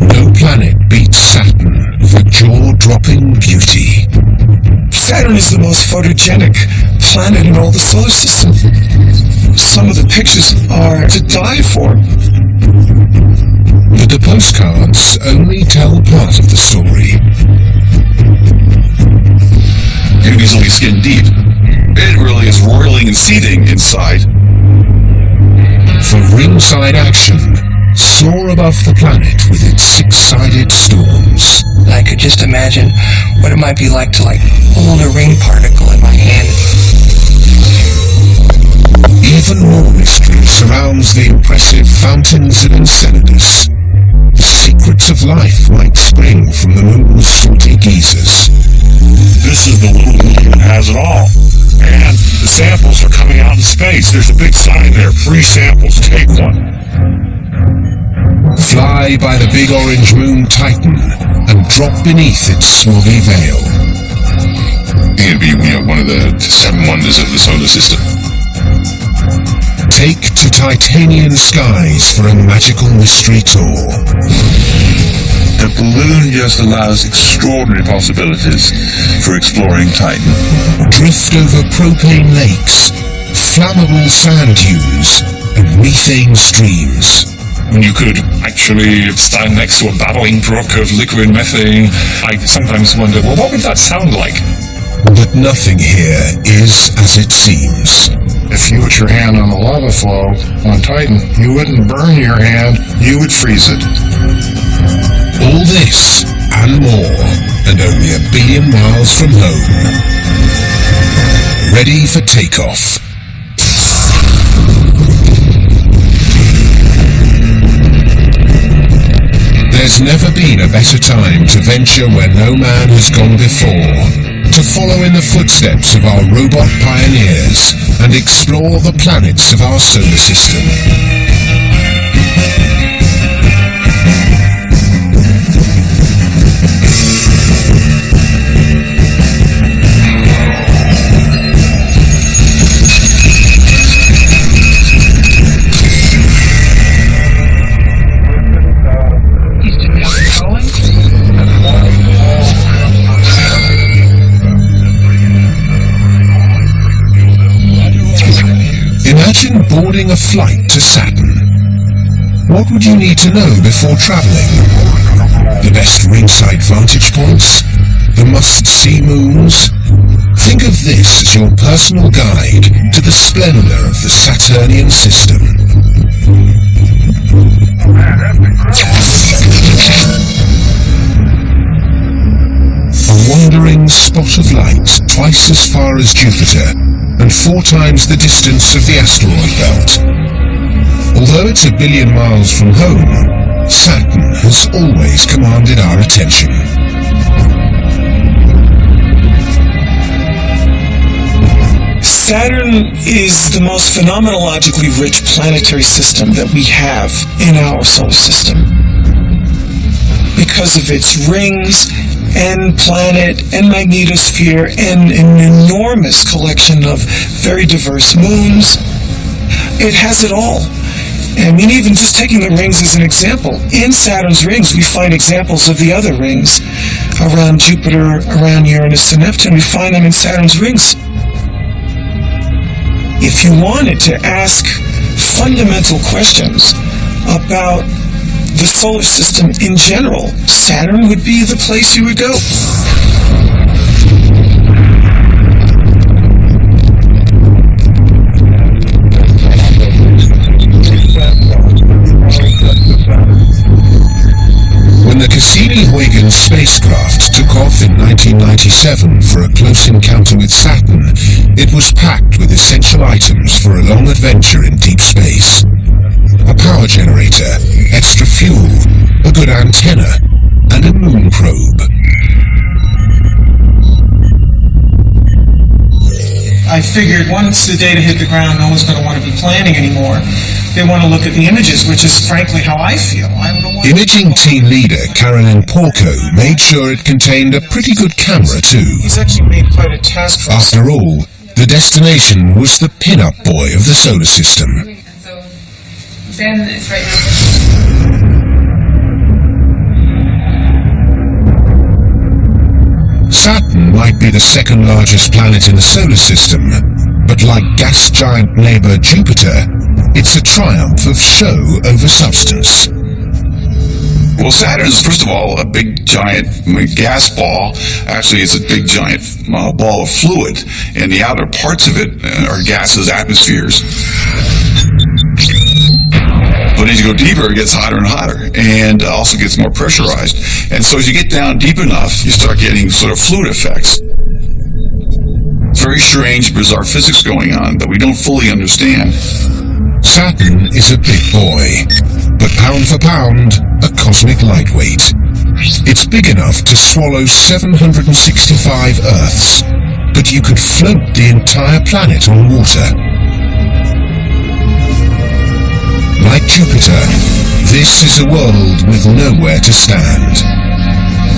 No planet beats Saturn for jaw-dropping beauty. Saturn is the most photogenic planet in all the solar system. Some of the pictures are to die for. But the postcards only tell part of the story. Enemies only skin deep. It really is roiling and seething inside. For ringside action, soar above the planet with its six-sided storms. I could just imagine what it might be like to hold a ring particle in my hand. Even more mystery surrounds the impressive fountains of Enceladus. The secrets of life might spring from the moon's salty geysers. This is the little moon that has it all. And the samples are coming out in space. There's a big sign there, free samples, take one. Fly by the big orange moon Titan and drop beneath its swampy veil. It'd be, one of the seven wonders of the solar system. Take to Titanian skies for a magical mystery tour. The balloon just allows extraordinary possibilities for exploring Titan. Drift over propane lakes, flammable sand dunes, and methane streams. When you could actually stand next to a babbling brook of liquid methane, I sometimes wonder, well, what would that sound like? But nothing here is as it seems. If you put your hand on the lava flow on Titan, you wouldn't burn your hand, you would freeze it. All this and more, and only 1 billion miles from home. Ready for takeoff. There's never been a better time to venture where no man has gone before. To follow in the footsteps of our robot pioneers and explore the planets of our solar system. Imagine boarding a flight to Saturn. What would you need to know before traveling? The best ringside vantage points? The must-see moons? Think of this as your personal guide to the splendor of the Saturnian system. A wandering spot of light twice as far as Jupiter and 4 times the distance of the asteroid belt. Although it's 1 billion miles from home, Saturn has always commanded our attention. Saturn is the most phenomenologically rich planetary system that we have in our solar system. Because of its rings and planet and magnetosphere and an enormous collection of very diverse moons, it has it all. I mean, even just taking the rings as an example, in Saturn's rings we find examples of the other rings around Jupiter, around Uranus and Neptune. We find them in Saturn's rings. If you wanted to ask fundamental questions about the solar system in general, Saturn would be the place you would go. When the Cassini-Huygens spacecraft took off in 1997 for a close encounter with Saturn, it was packed with essential items for a long adventure in deep space. A power generator, extra fuel, a good antenna, and a moon probe. I figured once the data hit the ground, no one's going to want to be planning anymore. They want to look at the images, which is frankly how I feel. Imaging team leader Carolyn Porco made sure it contained a pretty good camera too. He's actually made quite a task for us. After all, the destination was the pin-up boy of the solar system. understand it's right now. Saturn might be the second largest planet in the solar system, but like gas giant neighbor Jupiter, it's a triumph of show over substance. Well, Saturn is, first of all, a big giant gas ball. Actually, it's a big giant ball of fluid, and the outer parts of it are gases, atmospheres. But as you go deeper, it gets hotter and hotter, and also gets more pressurized. And so as you get down deep enough, you start getting sort of fluid effects. Very strange, bizarre physics going on that we don't fully understand. Saturn is a big boy, but pound for pound, a cosmic lightweight. It's big enough to swallow 765 Earths, but you could float the entire planet on water. Like Jupiter, this is a world with nowhere to stand.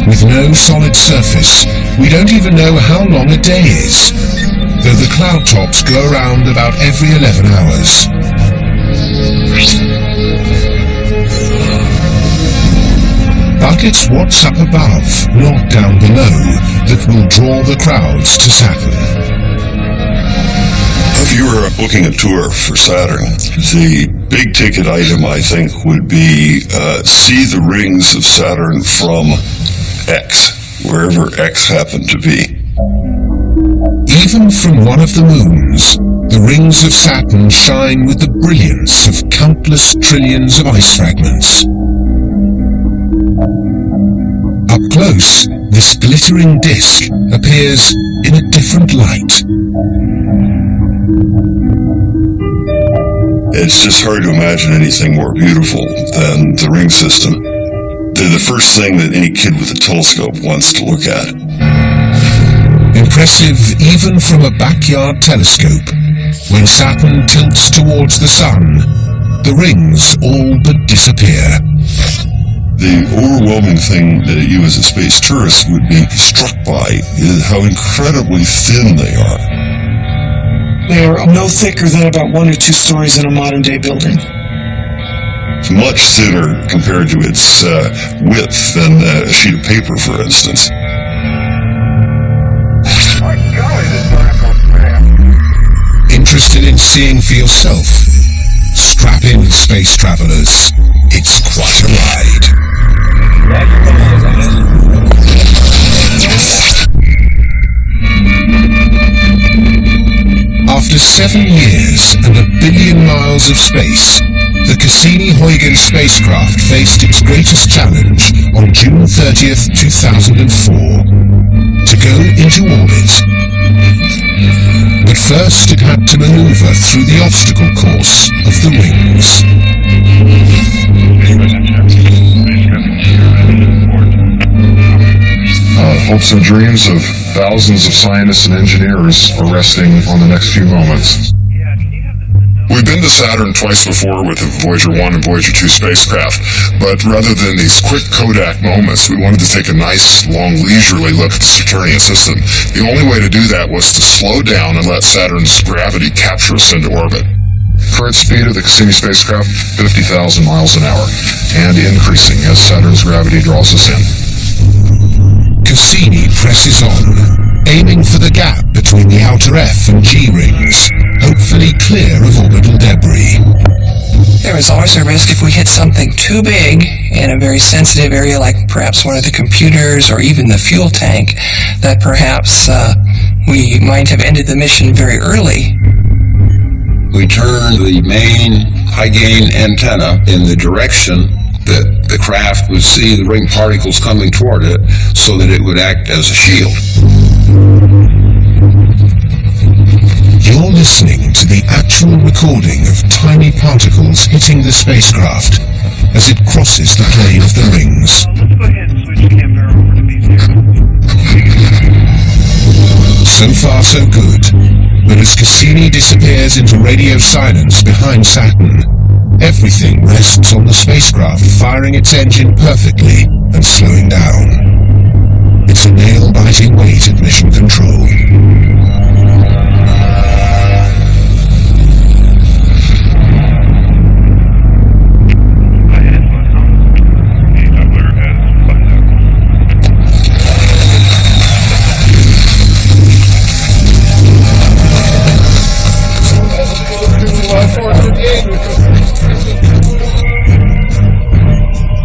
With no solid surface, we don't even know how long a day is, though the cloud tops go around about every 11 hours. But it's what's up above, not down below, that will draw the crowds to Saturn. If you were booking a tour for Saturn, the big ticket item, I think, would be see the rings of Saturn from X, wherever X happened to be. Even from one of the moons, the rings of Saturn shine with the brilliance of countless trillions of ice fragments. Up close, this glittering disk appears in a different light. It's just hard to imagine anything more beautiful than the ring system. They're the first thing that any kid with a telescope wants to look at. Impressive even from a backyard telescope. When Saturn tilts towards the Sun, the rings all but disappear. The overwhelming thing that you as a space tourist would be struck by is how incredibly thin they are. They are no thicker than about 1 or 2 stories in a modern-day building. It's much thinner compared to its width than a sheet of paper, for instance. Interested in seeing for yourself? Strap in, space travelers. It's quite a ride. After 7 years and 1 billion miles of space, the Cassini-Huygens spacecraft faced its greatest challenge on June 30th, 2004, to go into orbit. But first it had to maneuver through the obstacle course of the rings. Hopes and dreams of thousands of scientists and engineers are resting on the next few moments. We've been to Saturn twice before with the Voyager 1 and Voyager 2 spacecraft, but rather than these quick Kodak moments, we wanted to take a nice, long, leisurely look at the Saturnian system. The only way to do that was to slow down and let Saturn's gravity capture us into orbit. Current speed of the Cassini spacecraft, 50,000 miles an hour, and increasing as Saturn's gravity draws us in. Cassini presses on, aiming for the gap between the outer F and G rings, hopefully clear of orbital debris. There is always a risk if we hit something too big in a very sensitive area like perhaps one of the computers or even the fuel tank that perhaps we might have ended the mission very early. We turn the main high-gain antenna in the direction that the craft would see the ring particles coming toward it so that it would act as a shield. You're listening to the actual recording of tiny particles hitting the spacecraft as it crosses the plane of the rings. Let's go ahead and switch camera over to B0. So far so good, but as Cassini disappears into radio silence behind Saturn, everything rests on the spacecraft firing its engine perfectly and slowing down. It's a nail-biting wait at mission control.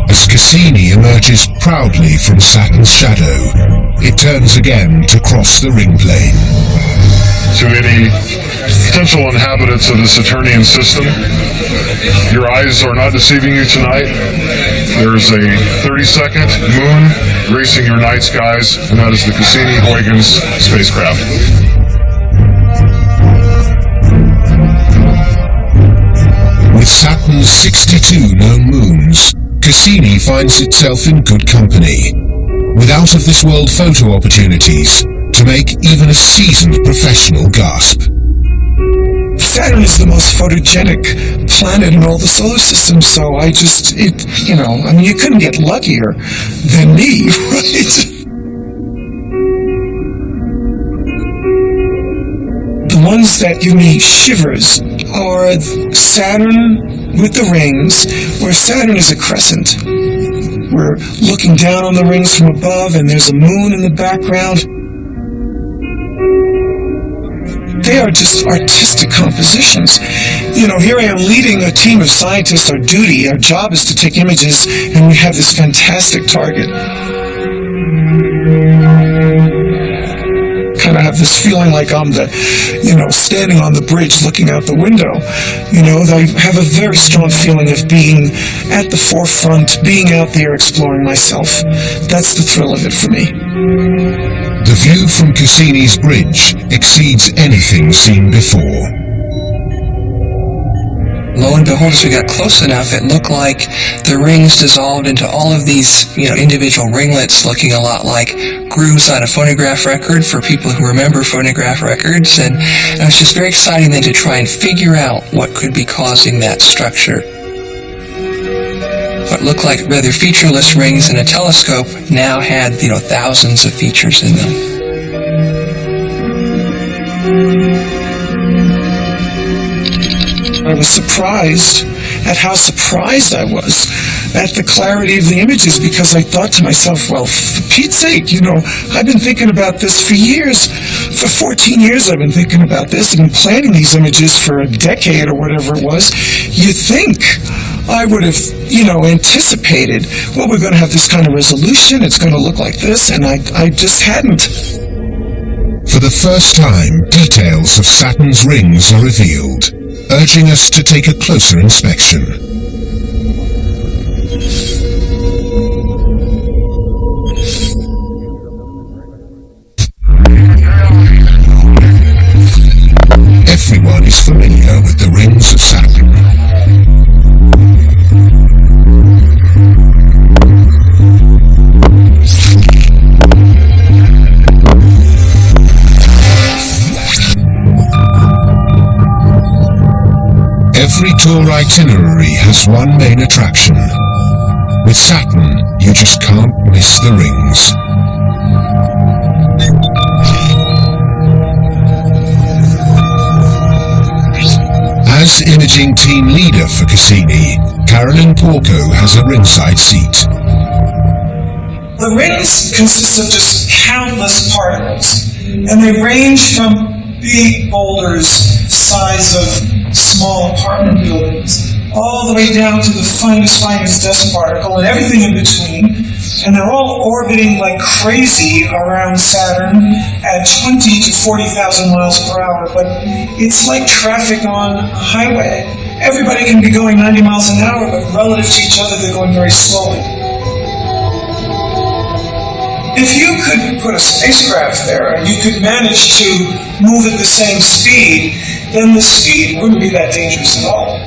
As Cassini emerges proudly from Saturn's shadow, it turns again to cross the ring plane. To any potential inhabitants of the Saturnian system, your eyes are not deceiving you tonight. There's a 30-second moon gracing your night skies, and that is the Cassini-Huygens spacecraft. With Saturn's 62 known moons, Cassini finds itself in good company, with out-of-this-world photo opportunities to make even a seasoned professional gasp. Saturn is the most photogenic planet in all the solar system, so you couldn't get luckier than me, right? The ones that give me shivers are Saturn with the rings, where Saturn is a crescent. We're looking down on the rings from above, and there's a moon in the background. They are just artistic compositions. Here I am leading a team of scientists. Our duty, our job is to take images, and we have this fantastic target. Kind of have this feeling like I'm standing on the bridge looking out the window. I have a very strong feeling of being at the forefront, being out there exploring myself. That's the thrill of it for me. The view from Cassini's bridge exceeds anything seen before. Lo and behold, as we got close enough, it looked like the rings dissolved into all of these, individual ringlets looking a lot like grooves on a phonograph record for people who remember phonograph records. And it was just very exciting then to try and figure out what could be causing that structure. What looked like rather featureless rings in a telescope now had, thousands of features in them. I was surprised at how surprised I was at the clarity of the images, because I thought to myself, well, for Pete's sake, I've been thinking about this for years. For 14 years I've been thinking about this. I've been planning these images for a decade or whatever it was. You'd think I would have, anticipated, well, we're going to have this kind of resolution, it's going to look like this, and I just hadn't. For the first time, details of Saturn's rings are revealed, urging us to take a closer inspection. Everyone is familiar with the rings of Saturn. Every tour itinerary has one main attraction. With Saturn, you just can't miss the rings. As imaging team leader for Cassini, Carolyn Porco has a ringside seat. The rings consist of just countless particles, and they range from big boulders size of small apartment buildings, all the way down to the finest dust particle and everything in between. And they're all orbiting like crazy around Saturn at 20 to 40,000 miles per hour. But it's like traffic on a highway. Everybody can be going 90 miles an hour, but relative to each other, they're going very slowly. If you could put a spacecraft there and you could manage to move at the same speed, then the speed wouldn't be that dangerous at all.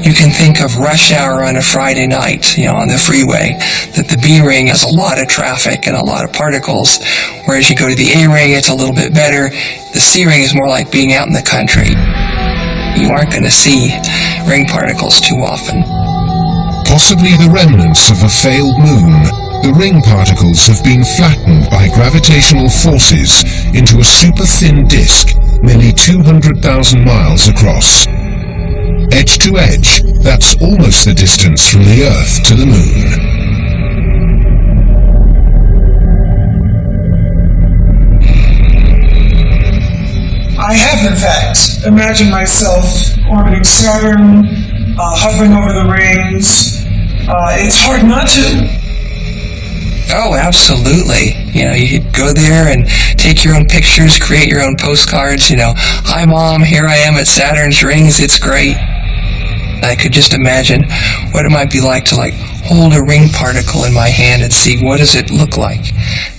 You can think of rush hour on a Friday night, on the freeway, that the B ring has a lot of traffic and a lot of particles, whereas you go to the A ring, it's a little bit better. The C ring is more like being out in the country. You aren't going to see ring particles too often. Possibly the remnants of a failed moon, the ring particles have been flattened by gravitational forces into a super-thin disk nearly 200,000 miles across. Edge to edge, that's almost the distance from the Earth to the Moon. I have, in fact, imagined myself orbiting Saturn, hovering over the rings. It's hard not to. Oh, absolutely. You could go there and take your own pictures, create your own postcards, hi Mom, here I am at Saturn's rings, it's great. I could just imagine what it might be like to hold a ring particle in my hand and see what does it look like.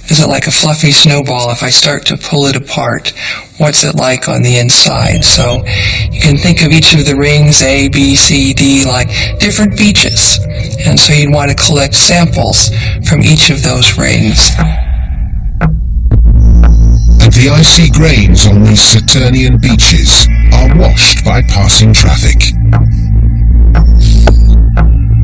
Is it like a fluffy snowball? If I start to pull it apart, what's it like on the inside? So you can think of each of the rings, A, B, C, D, like different beaches. And so you'd want to collect samples from each of those rings. And the icy grains on these Saturnian beaches are washed by passing traffic.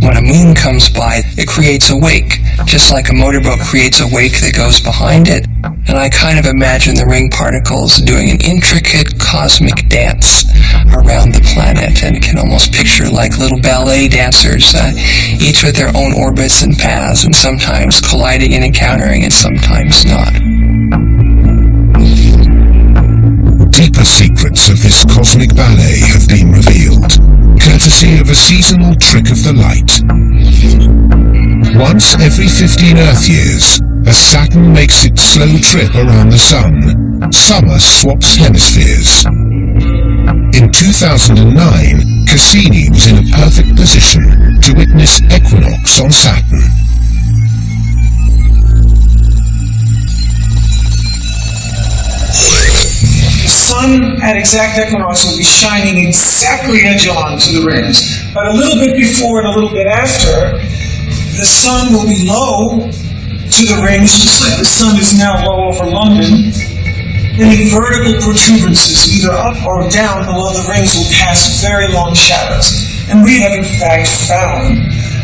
When a moon comes by, it creates a wake, just like a motorboat creates a wake that goes behind it. And I kind of imagine the ring particles doing an intricate cosmic dance around the planet, and can almost picture like little ballet dancers, each with their own orbits and paths, and sometimes colliding and encountering, and sometimes not. Deeper secrets of this cosmic ballet have been revealed, courtesy of a seasonal trick of the light. Once every 15 Earth years, as Saturn makes its slow trip around the Sun, summer swaps hemispheres. In 2009, Cassini was in a perfect position to witness equinox on Saturn. The sun at exact equinox will be shining exactly edge-on to the rings. But a little bit before and a little bit after, the sun will be low to the rings, just like the sun is now low over London. Any vertical protuberances, either up or down below the rings, will cast very long shadows. And we have in fact found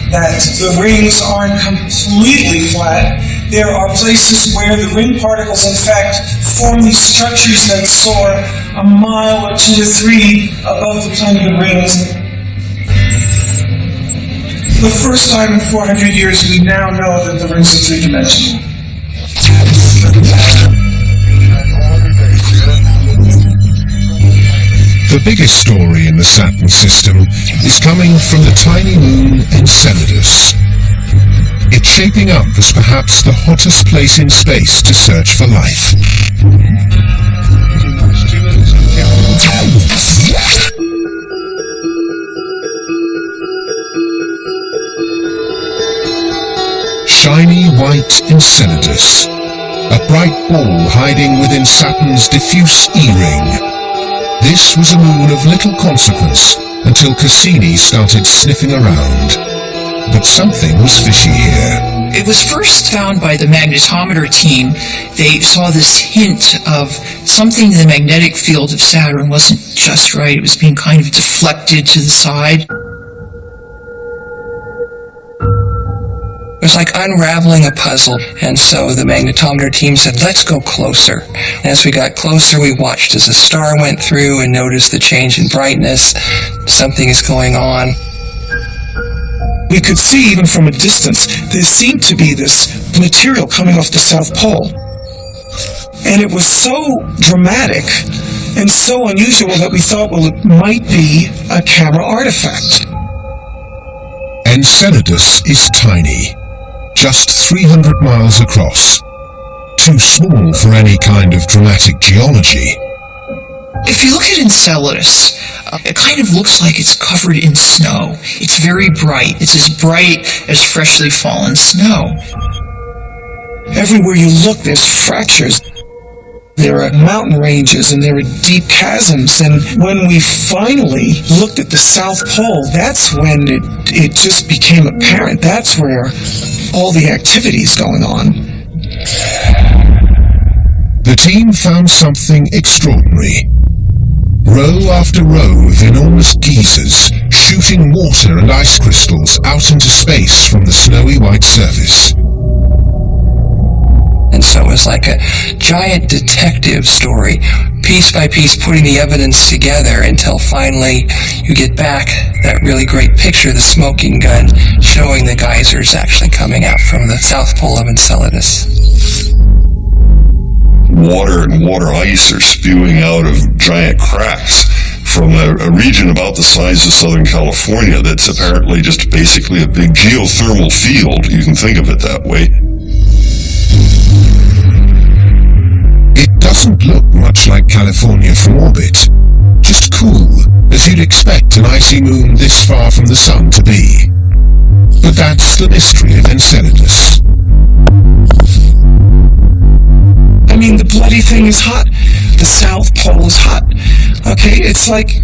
that the rings aren't completely flat. There are places where the ring particles, in fact, form these structures that soar a mile or 2 to 3 above the plane of the rings. The first time in 400 years, we now know that the rings are three-dimensional. The biggest story in the Saturn system is coming from the tiny moon Enceladus. It's shaping up as perhaps the hottest place in space to search for life. Shiny white Enceladus, a bright ball hiding within Saturn's diffuse E-ring. This was a moon of little consequence until Cassini started sniffing around. But something was fishy here. It was first found by the magnetometer team. They saw this hint of something in the magnetic field of Saturn wasn't just right. It was being kind of deflected to the side. It was like unraveling a puzzle, and so the magnetometer team said, let's go closer. And as we got closer, we watched as a star went through and noticed the change in brightness. Something is going on. We could see, even from a distance, there seemed to be this material coming off the South Pole. And it was so dramatic and so unusual that we thought, well, it might be a camera artifact. Enceladus is tiny, just 300 miles across. Too small for any kind of dramatic geology. If you look at Enceladus, it kind of looks like it's covered in snow. It's very bright. It's as bright as freshly fallen snow. Everywhere you look, there's fractures. There are mountain ranges and there are deep chasms. And when we finally looked at the South Pole, that's when it just became apparent. That's where all the activity is going on. The team found something extraordinary. Row after row of enormous geysers shooting water and ice crystals out into space from the snowy white surface. And so it was like a giant detective story, piece by piece putting the evidence together until finally you get back that really great picture, the smoking gun, showing the geysers actually coming out from the South Pole of Enceladus. water and water ice are spewing out of giant cracks from a region about the size of Southern California that's apparently just basically a big geothermal field. You can think of it that way. It doesn't look much like California from orbit. Just cool, as you'd expect an icy moon this far from the sun to be. But that's the mystery of Enceladus. I mean, the bloody thing is hot. The South Pole is hot. Okay, it's like,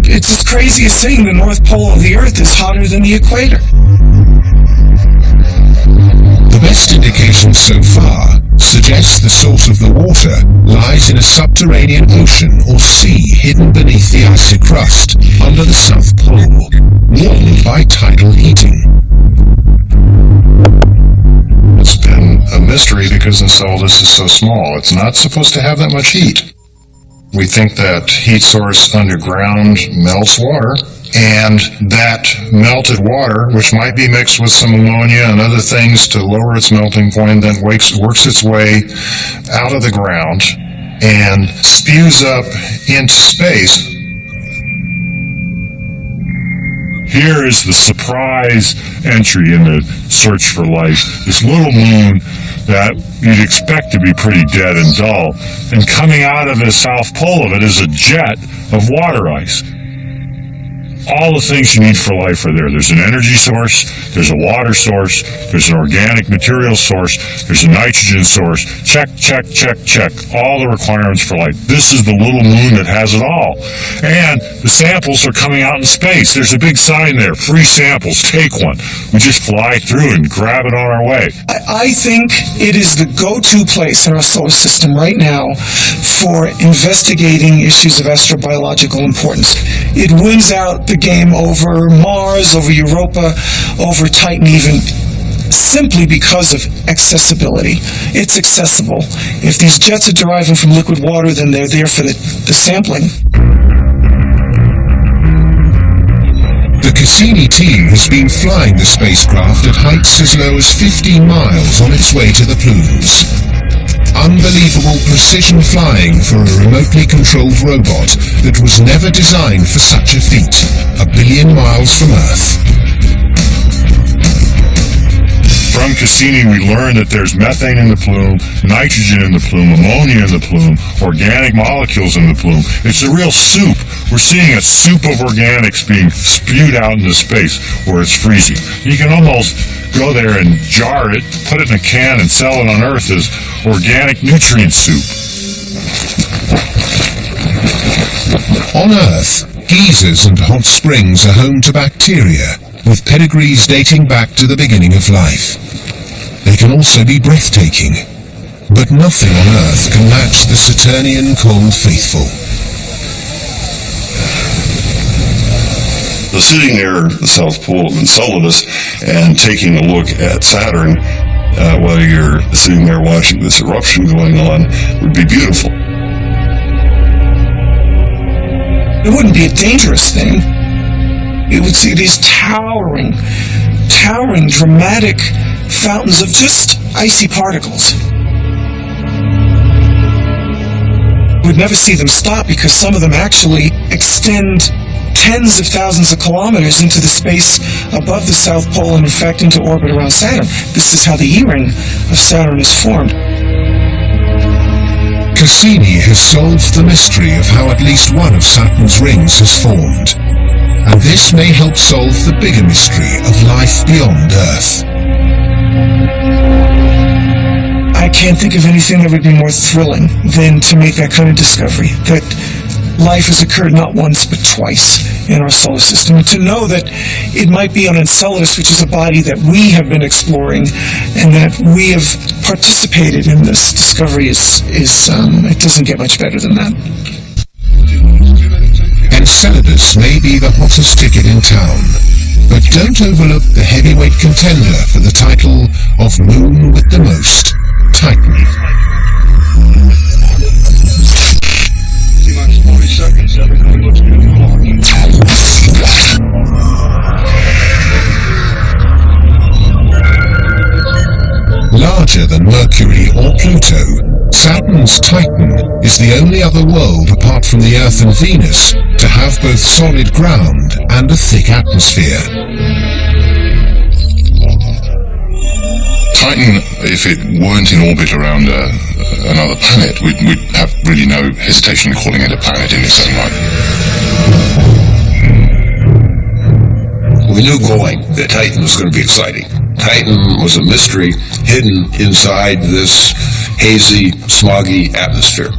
it's as crazy as saying the North Pole of the Earth is hotter than the equator. The best indications so far suggest the source of the water lies in a subterranean ocean or sea hidden beneath the icy crust under the South Pole, warmed by tidal heating. It's been a mystery because Enceladus is so small. It's not supposed to have that much heat. We think that heat source underground melts water, and that melted water, which might be mixed with some ammonia and other things to lower its melting point, then works its way out of the ground and spews up into space. Here is the surprise entry in the search for life. This little moon that you'd expect to be pretty dead and dull. And coming out of the south pole of it is a jet of water ice. All the things you need for life are there. There's an energy source, there's a water source, there's an organic material source, there's a nitrogen source. Check, check, check, check. All the requirements for life. This is the little moon that has it all. And the samples are coming out in space. There's a big sign there, free samples, take one. We just fly through and grab it on our way. I think it is the go-to place in our solar system right now for investigating issues of astrobiological importance. It wins out the game over Mars, over Europa, over Titan even, simply because of accessibility. It's accessible. If these jets are deriving from liquid water, then they're there for the sampling. The Cassini team has been flying the spacecraft at heights as low as 15 miles on its way to the plumes. Unbelievable precision flying for a remotely controlled robot that was never designed for such a feat, 1 billion miles from Earth. From Cassini, we learned that there's methane in the plume, nitrogen in the plume, ammonia in the plume, organic molecules in the plume. It's a real soup. We're seeing a soup of organics being spewed out into space where it's freezing. You can almost go there and jar it, put it in a can, and sell it on Earth as organic nutrient soup. On Earth, geysers and hot springs are home to bacteria, with pedigrees dating back to the beginning of life. They can also be breathtaking, but nothing on Earth can match the Saturnian cold faithful. So sitting near the South Pole of Enceladus and taking a look at Saturn while you're sitting there watching this eruption going on would be beautiful. It wouldn't be a dangerous thing. You would see these towering, dramatic fountains of just icy particles. We'd never see them stop because some of them actually extend tens of thousands of kilometers into the space above the South Pole and in fact into orbit around Saturn. This is how the E-ring of Saturn is formed. Cassini has solved the mystery of how at least one of Saturn's rings has formed. And this may help solve the bigger mystery of life beyond Earth. I can't think of anything that would be more thrilling than to make that kind of discovery, that life has occurred not once but twice in our solar system. And to know that it might be on Enceladus, which is a body that we have been exploring and that we have participated in this discovery it doesn't get much better than that. Enceladus may be the hottest ticket in town, but don't overlook the heavyweight contender for the title of Moon with the Most, Titan. T-minus 40 seconds, everything looks good. Larger than Mercury or Pluto, Saturn's Titan is the only other world apart from the Earth and Venus to have both solid ground and a thick atmosphere. Titan, if it weren't in orbit around another planet, we'd have really no hesitation in calling it a planet in its own right. We knew going that Titan was going to be exciting. Titan was a mystery hidden inside this hazy, smoggy atmosphere.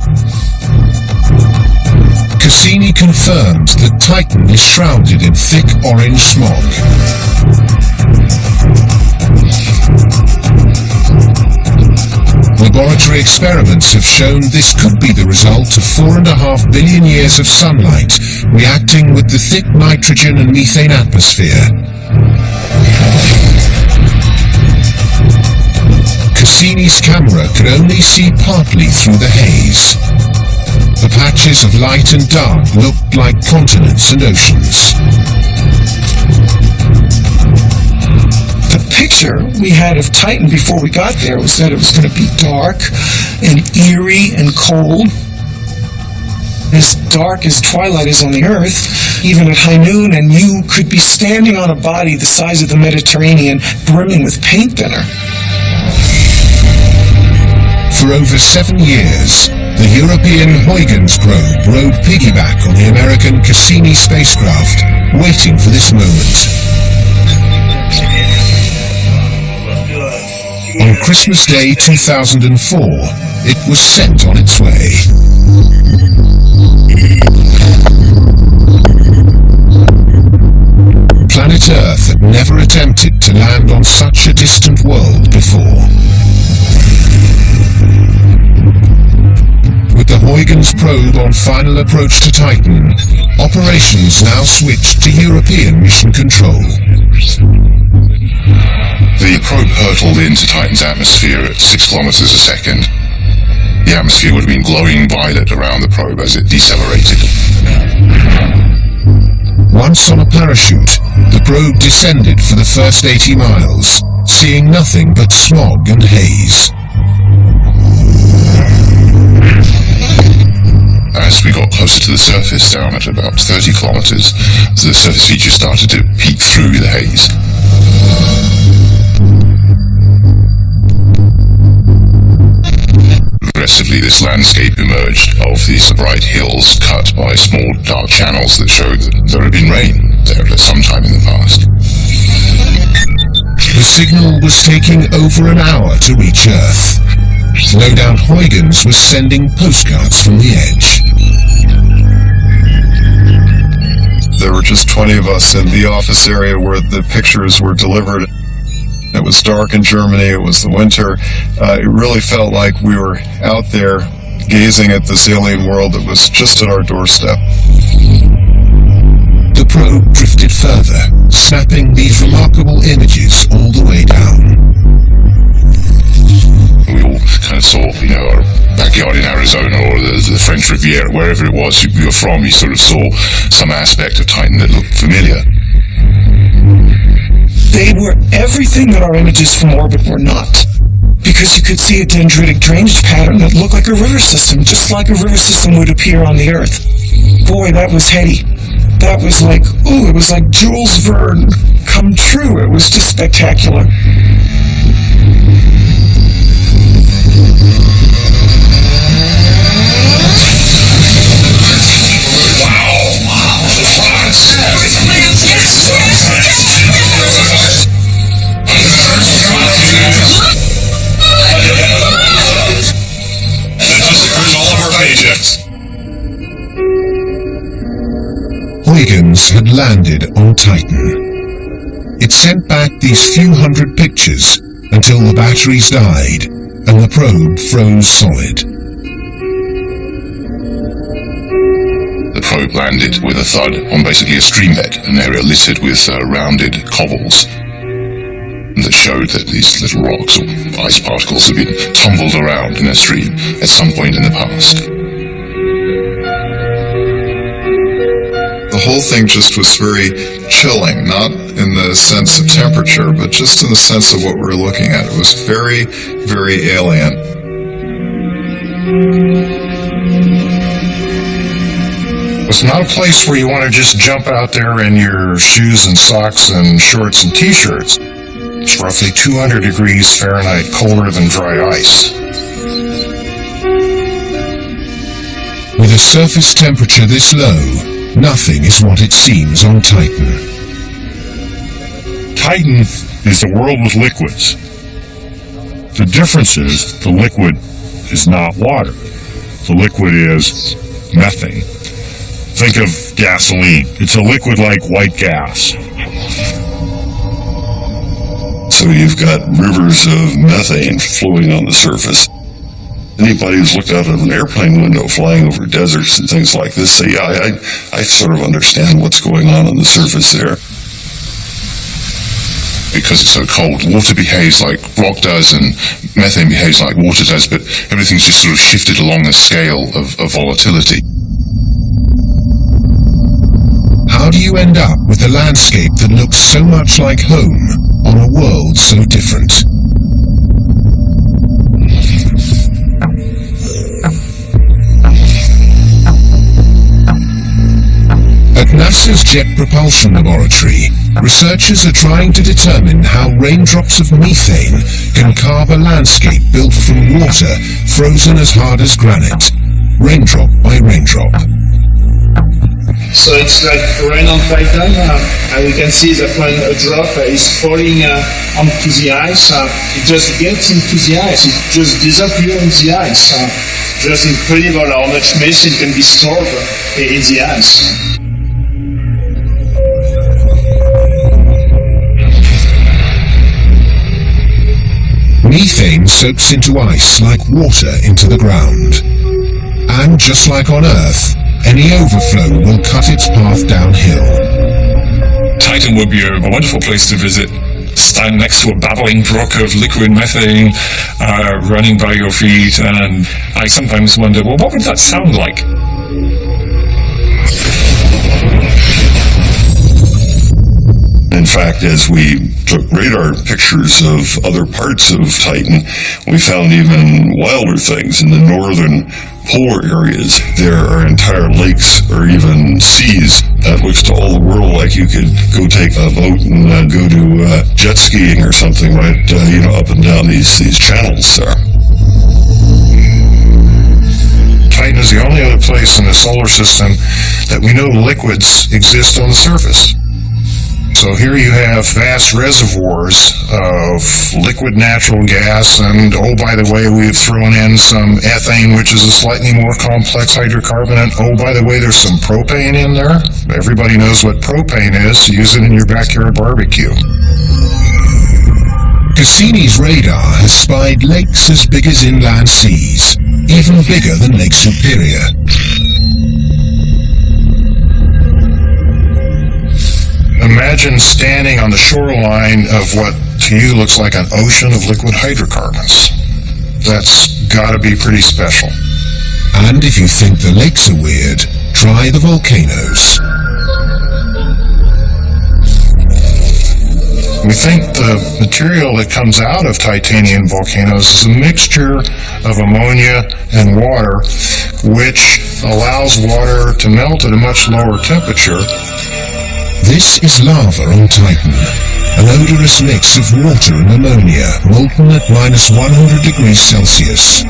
Cassini confirmed that Titan is shrouded in thick orange smog. Laboratory experiments have shown this could be the result of 4.5 billion years of sunlight reacting with the thick nitrogen and methane atmosphere. Cassini's camera could only see partly through the haze. The patches of light and dark looked like continents and oceans. The picture we had of Titan before we got there was that it was going to be dark and eerie and cold. As dark as twilight is on the Earth, even at high noon, and you could be standing on a body the size of the Mediterranean, brimming with paint thinner. For over 7 years, the European Huygens probe rode piggyback on the American Cassini spacecraft, waiting for this moment. On Christmas Day 2004, it was sent on its way. Planet Earth had never attempted to land on such a distant world before. With the Huygens probe on final approach to Titan, operations now switched to European mission control. The probe hurtled into Titan's atmosphere at 6 kilometers a second. The atmosphere would have been glowing violet around the probe as it decelerated. Once on a parachute, the probe descended for the first 80 miles, seeing nothing but smog and haze. As we got closer to the surface, down at about 30 kilometers, the surface features started to peek through the haze. Progressively, this landscape emerged of these bright hills cut by small dark channels that showed that there had been rain there at some time in the past. The signal was taking over an hour to reach Earth. No doubt Huygens was sending postcards from the edge. There were just 20 of us in the office area where the pictures were delivered. It was dark in Germany, it was the winter. It really felt like we were out there gazing at this alien world that was just at our doorstep. The probe drifted further, snapping these remarkable images all the way down. We all kind of saw, our backyard in Arizona or the French Riviera, wherever it was you were from, you sort of saw some aspect of Titan that looked familiar. They were everything that our images from orbit were not. Because you could see a dendritic drainage pattern that looked like a river system, just like a river system would appear on the Earth. Boy, that was heady. That was like, it was like Jules Verne come true. It was just spectacular. Huygens had landed on Titan. It sent back these few hundred pictures until the batteries died and the probe froze solid. The probe landed with a thud on basically a streambed, an area littered with rounded cobbles that showed that these little rocks or ice particles had been tumbled around in a stream at some point in the past. The whole thing just was very chilling, not in the sense of temperature, but just in the sense of what we were looking at. It was very, very alien. It's not a place where you want to just jump out there in your shoes and socks and shorts and t-shirts. It's roughly 200 degrees Fahrenheit colder than dry ice. With a surface temperature this low, nothing is what it seems on Titan. Titan is a world with liquids. The difference is the liquid is not water. The liquid is methane. Think of gasoline. It's a liquid like white gas. So you've got rivers of methane flowing on the surface. Anybody who's looked out of an airplane window flying over deserts and things like this say, yeah, I sort of understand what's going on the surface there. Because it's so cold, water behaves like rock does and methane behaves like water does, but everything's just sort of shifted along a scale of volatility. How do you end up with a landscape that looks so much like home on a world so different? At NASA's Jet Propulsion Laboratory, researchers are trying to determine how raindrops of methane can carve a landscape built from water frozen as hard as granite, raindrop by raindrop. So it's like rain on Titan, and we can see that when a drop is falling onto the ice, it just gets into the ice, it just disappears in the ice. Just incredible how much methane can be stored in the ice. Methane soaks into ice like water into the ground. And just like on Earth, any overflow will cut its path downhill. Titan would be a wonderful place to visit. Stand next to a babbling brook of liquid methane running by your feet, and I sometimes wonder, well, what would that sound like? In fact, as we took radar pictures of other parts of Titan, we found even wilder things in the northern polar areas. There are entire lakes or even seas that looks to all the world like you could go take a boat and go to jet skiing or something, right? Up and down these channels there. Titan is the only other place in the solar system that we know liquids exist on the surface. So here you have vast reservoirs of liquid natural gas, and oh, by the way, we've thrown in some ethane, which is a slightly more complex hydrocarbon, and oh, by the way, there's some propane in there. Everybody knows what propane is. Use it in your backyard barbecue. Cassini's radar has spied lakes as big as inland seas, even bigger than Lake Superior. Imagine standing on the shoreline of what to you looks like an ocean of liquid hydrocarbons. That's gotta be pretty special. And if you think the lakes are weird, try the volcanoes. We think the material that comes out of titanium volcanoes is a mixture of ammonia and water, which allows water to melt at a much lower temperature. This is lava on Titan, an odorous mix of water and ammonia, molten at -100 degrees Celsius.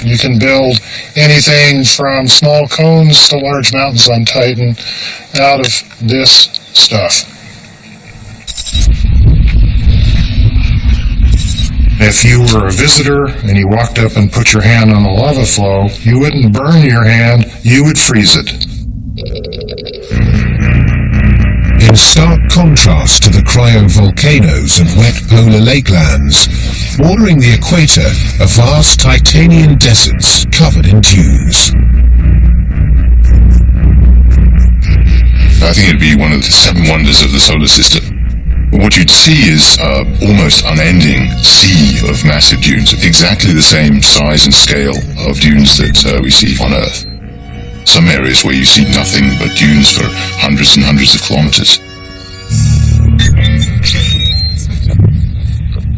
You can build anything from small cones to large mountains on Titan out of this stuff. If you were a visitor and you walked up and put your hand on the lava flow, you wouldn't burn your hand, you would freeze it. In stark contrast to the cryovolcanoes and wet polar lakelands, bordering the equator are vast titanian deserts covered in dunes. I think it'd be one of the 7 wonders of the solar system. What you'd see is almost unending sea of massive dunes, exactly the same size and scale of dunes that we see on Earth. Some areas where you see nothing but dunes for hundreds and hundreds of kilometers.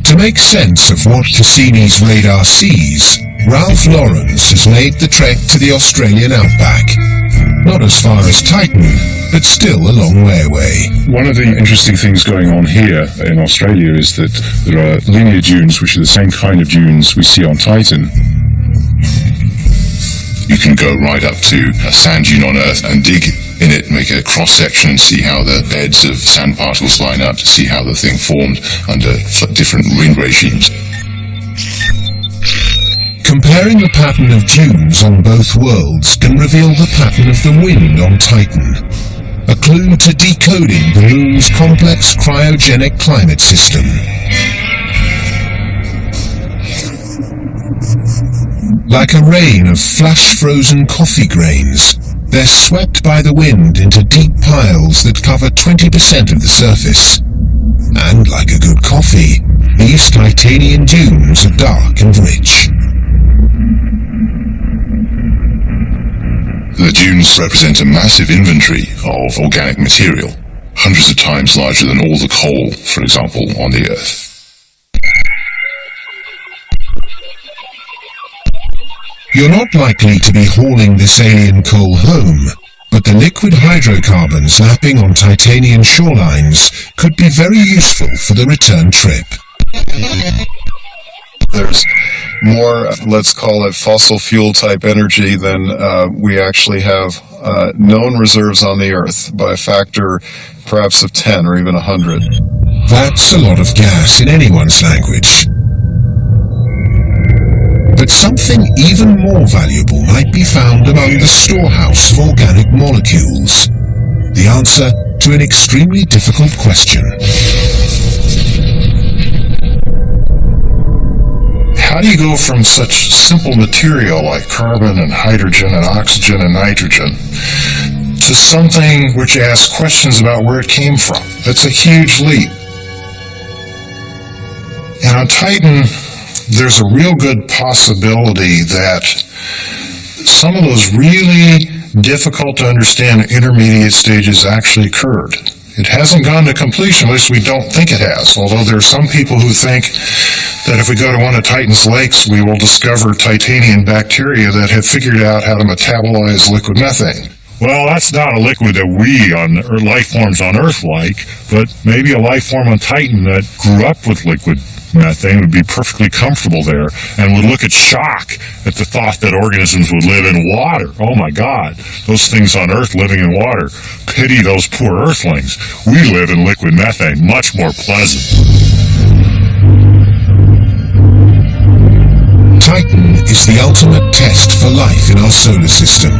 To make sense of what Cassini's radar sees, Ralph Lawrence has made the trek to the Australian outback. Not as far as Titan, but still a long way away. One of the interesting things going on here in Australia is that there are linear dunes, which are the same kind of dunes we see on Titan. You can go right up to a sand dune on Earth and dig in it, make a cross-section and see how the beds of sand particles line up, to see how the thing formed under different wind regimes. Comparing the pattern of dunes on both worlds can reveal the pattern of the wind on Titan, a clue to decoding the moon's complex cryogenic climate system. Like a rain of flash-frozen coffee grains, they're swept by the wind into deep piles that cover 20% of the surface. And like a good coffee, these Titanian dunes are dark and rich. The dunes represent a massive inventory of organic material, hundreds of times larger than all the coal, for example, on the Earth. You're not likely to be hauling this alien coal home, but the liquid hydrocarbons lapping on Titanian shorelines could be very useful for the return trip. There's more, let's call it fossil fuel type energy than we actually have known reserves on the Earth, by a factor perhaps of 10 or even 100. That's a lot of gas in anyone's language. But something even more valuable might be found among the storehouse of organic molecules. The answer to an extremely difficult question. How do you go from such simple material like carbon and hydrogen and oxygen and nitrogen to something which asks questions about where it came from? That's a huge leap. And on Titan, there's a real good possibility that some of those really difficult to understand intermediate stages actually occurred. It hasn't gone to completion, at least we don't think it has, although there are some people who think that if we go to one of Titan's lakes, we will discover Titanian bacteria that have figured out how to metabolize liquid methane. Well, that's not a liquid that we, or life forms on Earth like, but maybe a life form on Titan that grew up with liquid methane would be perfectly comfortable there and would look at shock at the thought that organisms would live in water. Oh my God, those things on Earth living in water. Pity those poor Earthlings. We live in liquid methane, much more pleasant. Titan is the ultimate test for life in our solar system.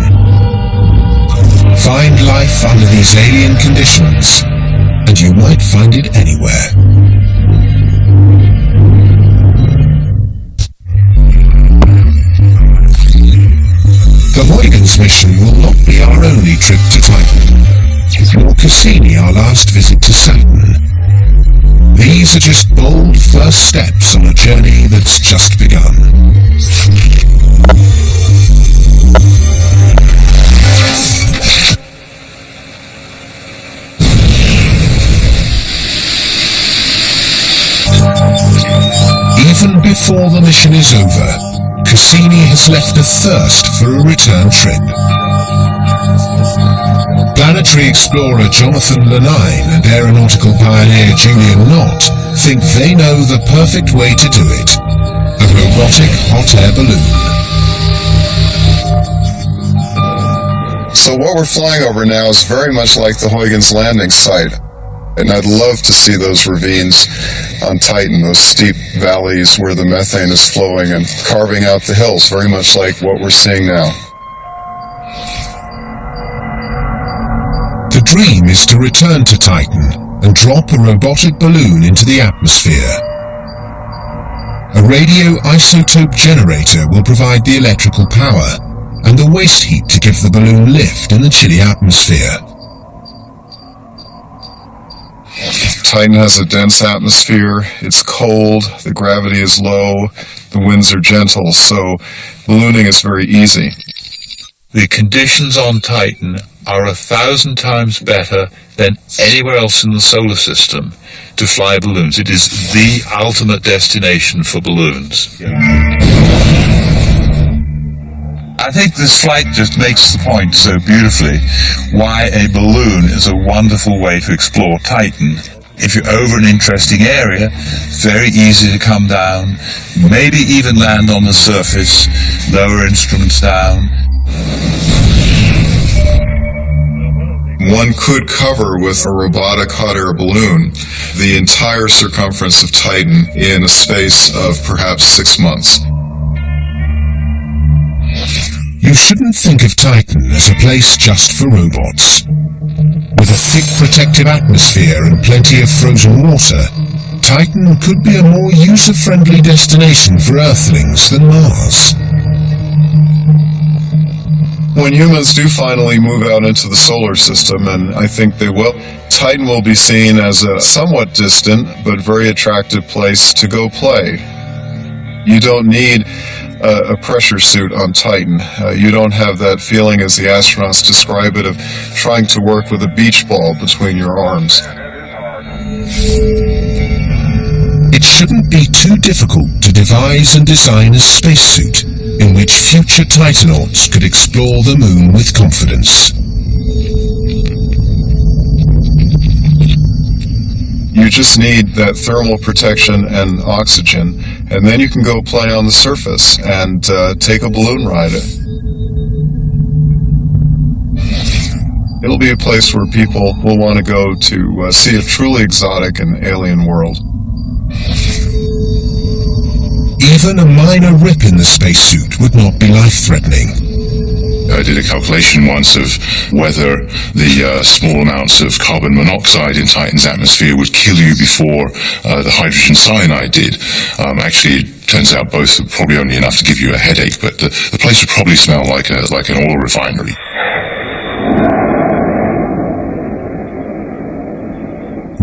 Find life under these alien conditions, and you might find it anywhere. The Huygens mission will not be our only trip to Titan, nor Cassini our last visit to Saturn. These are just bold first steps on a journey that's just begun. Even before the mission is over, Cassini has left a thirst for a return trip. Planetary explorer Jonathan Lanine and aeronautical pioneer Julian Knott think they know the perfect way to do it: a robotic hot air balloon. So what we're flying over now is very much like the Huygens landing site. And I'd love to see those ravines on Titan, those steep valleys where the methane is flowing and carving out the hills, very much like what we're seeing now. The dream is to return to Titan and drop a robotic balloon into the atmosphere. A radioisotope generator will provide the electrical power and the waste heat to give the balloon lift in the chilly atmosphere. Titan has a dense atmosphere, it's cold, the gravity is low, the winds are gentle, so ballooning is very easy. The conditions on Titan are 1,000 times better than anywhere else in the solar system to fly balloons. It is the ultimate destination for balloons. I think this flight just makes the point so beautifully why a balloon is a wonderful way to explore Titan. If you're over an interesting area, very easy to come down, maybe even land on the surface, lower instruments down. One could cover with a robotic hot air balloon the entire circumference of Titan in a space of perhaps 6 months. You shouldn't think of Titan as a place just for robots. With a thick protective atmosphere and plenty of frozen water, Titan could be a more user-friendly destination for Earthlings than Mars. When humans do finally move out into the solar system, and I think they will, Titan will be seen as a somewhat distant but very attractive place to go play. You don't need a pressure suit on Titan. You don't have that feeling, as the astronauts describe it, of trying to work with a beach ball between your arms. It shouldn't be too difficult to devise and design a spacesuit in which future Titanauts could explore the moon with confidence. You just need that thermal protection and oxygen, and then you can go play on the surface and take a balloon ride. It'll be a place where people will want to go to see a truly exotic and alien world. Even a minor rip in the spacesuit would not be life-threatening. I did a calculation once of whether the small amounts of carbon monoxide in Titan's atmosphere would kill you before the hydrogen cyanide did. Actually, it turns out both are probably only enough to give you a headache, but the place would probably smell like an oil refinery.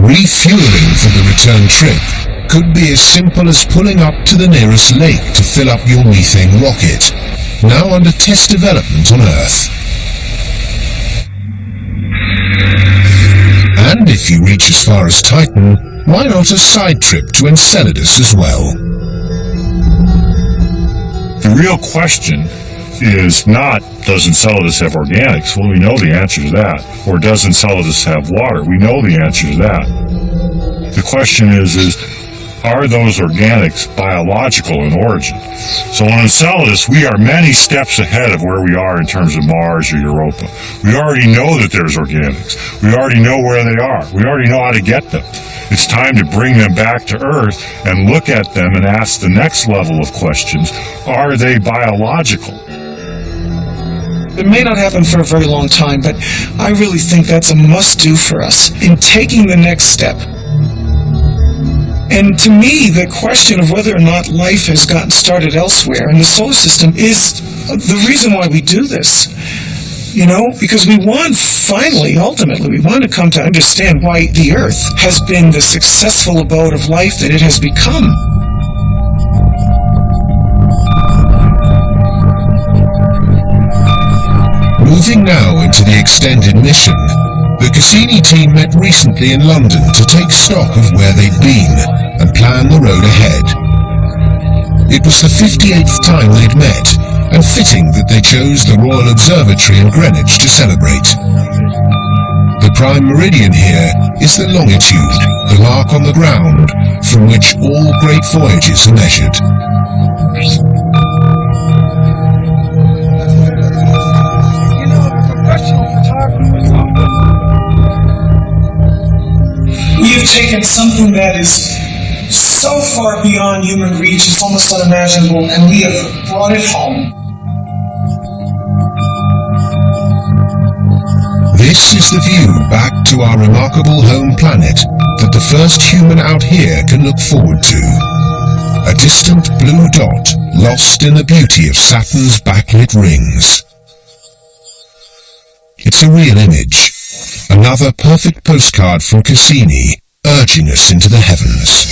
Refueling for the return trip could be as simple as pulling up to the nearest lake to fill up your methane rocket, now under test development on Earth. And if you reach as far as Titan, why not a side trip to Enceladus as well? The real question is not, does Enceladus have organics? Well, we know the answer to that. Or does Enceladus have water? We know the answer to that. The question is are those organics biological in origin? So on Enceladus, we are many steps ahead of where we are in terms of Mars or Europa. We already know that there's organics. We already know where they are. We already know how to get them. It's time to bring them back to Earth and look at them and ask the next level of questions. Are they biological? It may not happen for a very long time, but I really think that's a must-do for us in taking the next step. And to me, the question of whether or not life has gotten started elsewhere in the solar system is the reason why we do this. You know, because we want, ultimately, we want to come to understand why the Earth has been the successful abode of life that it has become. Moving now into the extended mission, the Cassini team met recently in London to take stock of where they'd been and plan the road ahead. It was the 58th time they'd met, and fitting that they chose the Royal Observatory in Greenwich to celebrate. The prime meridian here is the longitude, the mark on the ground, from which all great voyages are measured. We have taken something that is so far beyond human reach, it's almost unimaginable, and we have brought it home. This is the view back to our remarkable home planet that the first human out here can look forward to. A distant blue dot lost in the beauty of Saturn's backlit rings. It's a real image. Another perfect postcard from Cassini, urging us into the heavens.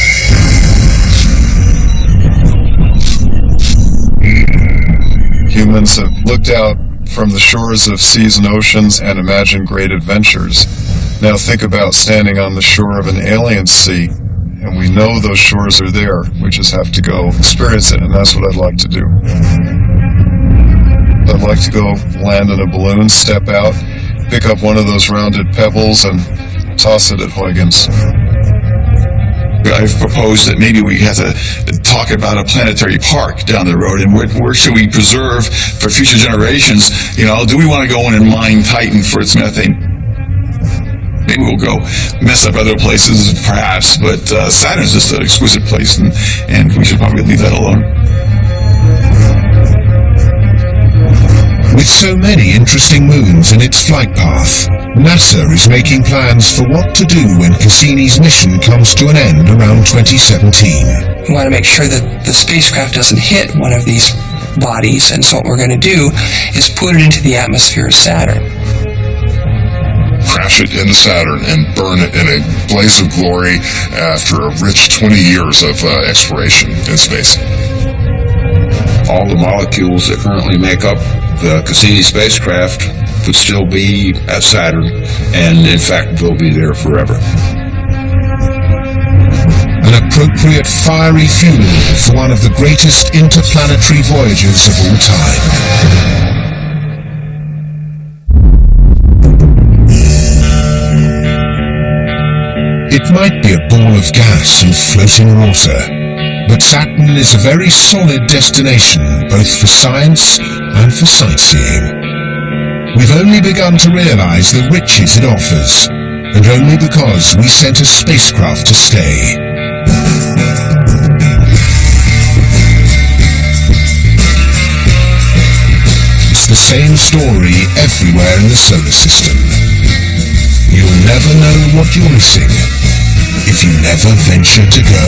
Humans have looked out from the shores of seas and oceans and imagined great adventures. Now think about standing on the shore of an alien sea, and we know those shores are there. We just have to go experience it, and that's what I'd like to do. I'd like to go land in a balloon, step out, pick up one of those rounded pebbles, and toss it at Huygens. I've proposed that maybe we have to talk about a planetary park down the road, and where should we preserve for future generations? You know, do we want to go in and mine Titan for its methane? Maybe we'll go mess up other places, perhaps, but Saturn's just an exquisite place, and we should probably leave that alone. With so many interesting moons in its flight path, NASA is making plans for what to do when Cassini's mission comes to an end around 2017. We want to make sure that the spacecraft doesn't hit one of these bodies, and so what we're going to do is put it into the atmosphere of Saturn. Crash it into Saturn and burn it in a blaze of glory after a rich 20 years of exploration in space. All the molecules that currently make up the Cassini spacecraft would still be at Saturn, and in fact they'll be there forever. An appropriate fiery funeral for one of the greatest interplanetary voyages of all time. It might be a ball of gas and floating water, but Saturn is a very solid destination both for science and for sightseeing. We've only begun to realize the riches it offers, and only because we sent a spacecraft to stay. It's the same story everywhere in the solar system. You'll never know what you're missing if you never venture to go.